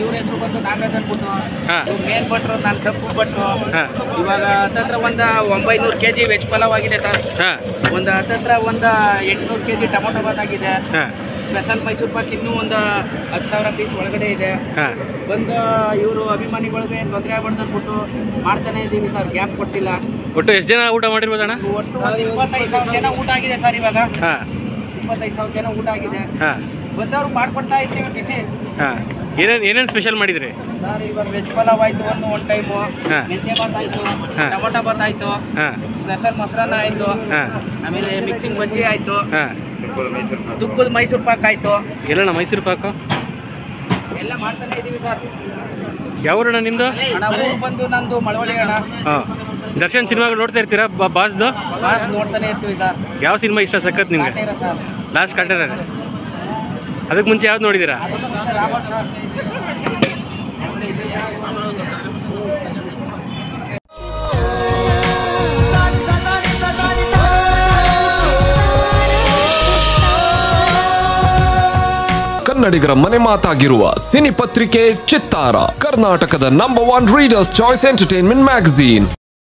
ಇವ್ರ ಹೆಸರು ಬಂದು ನಾಗರಾಜ್ ಅನ್ಬಿಟ್ಟು ಮೇನ್ ಭಟ್ರು ನಾನು ಸಪ್ಪು ಭಟ್ರು ಇವಾಗ ಹತ್ತತ್ರ ಒಂದು 900 kg ವೆಜ್ ಪಲಾವ್ ಆಗಿದೆ ಸರ್ ಒಂದು ಹತ್ತತ್ರ ಒಂದು 800 kg ಟೊಮೊಟೊ ಬಾತ್ ಆಗಿದೆ ಸ್ಪೆಷಲ್ ಮೈಸೂರು ಪಾಕ್ ಇನ್ನೂ ಒಂದು 10,000 ಪೀಸ್ ಒಳಗಡೆ ಇದೆ ಬಂದು ಇವರು ಅಭಿಮಾನಿಗಳಿಗೆ ತೊಂದರೆ ಆಗ್ಬಾರ್ದು ಅಂದ್ಬಿಟ್ಟು ಮಾಡ್ತಾನೆ ಇದ್ದೀವಿ ಸರ್ ಗ್ಯಾಪ್ ಕೊಟ್ಟಿಲ್ಲ ಒಟ್ಟು ಎಷ್ಟು ಜನ ಊಟ ಮಾಡಿರ್ಬೋದಣ್ಣ ಒಟ್ಟು 25,000 ಜನ ಊಟ ಆಗಿದೆ ಸರ್ ಇವಾಗ 25,000 ಜನ ಊಟ ಆಗಿದೆ ಬಂದವ್ರು ಮಾಡ್ಕೊಡ್ತಾ ಇದ್ದೀವಿ ಬಿಸಿ ಏನೇನು ಸ್ಪೆಷಲ್ ಮಾಡಿದ್ರಿ ಸರ್ ಇವಾಗ ವೆಜ್ ಪಲಾವ್ ಆಯ್ತು ಒಂದು ಟೈಮು ಮೆಂತ್ಯ ಬಾತ್ ಆಯ್ತು ಟೊಮೊಟೊ ಬಾತ್ ಆಯ್ತು ಸ್ಪೆಷಲ್ ಮೊಸರನ್ನ ಆಯ್ತು ಆಮೇಲೆ ಮಿಕ್ಸಿಂಗ್ ಬಜ್ಜಿ ಆಯ್ತು ತುಪ್ಪದ ಮೈಸೂರು ಪಾಕ್ ಆಯ್ತು ಎಲ್ಲಣ್ಣ ಮೈಸೂರು ಪಾಕು ಎಲ್ಲ ಮಾಡ್ತಾನೆ ಇದೀವಿ ಸರ್ ಯಾವೂರಣ್ಣ ನಿಮ್ದು ಅಣ್ಣ ಊರು ಬಂದು ನಂದು ಮಳವಳ್ಳಿ ಅಣ್ಣ ದರ್ಶನ್ ಸಿನಿಮಾಗಳು ನೋಡ್ತಾ ಇರ್ತೀರಾ ಬಾಸ್ದು ನೋಡ್ತಾನೆ ಇರ್ತೀವಿ ಸರ್ ಯಾವ ಸಿನಿಮಾ ಇಷ್ಟ ಸಖತ್ ನಿಮ್ಗೆ ಲಾಸ್ಟ್ ಕಾಟೇರ ಅದಕ್ಕೆ ಮುಂಚೆ ಯಾವ್ದು ನೋಡಿದ್ದೀರಾ ಕನ್ನಡಿಗರ ಮನೆ ಮಾತಾಗಿರುವ ಸಿನಿ ಪತ್ರಿಕೆ ಚಿತ್ತಾರ, ಕರ್ನಾಟಕದ number 1 readers choice entertainment magazine.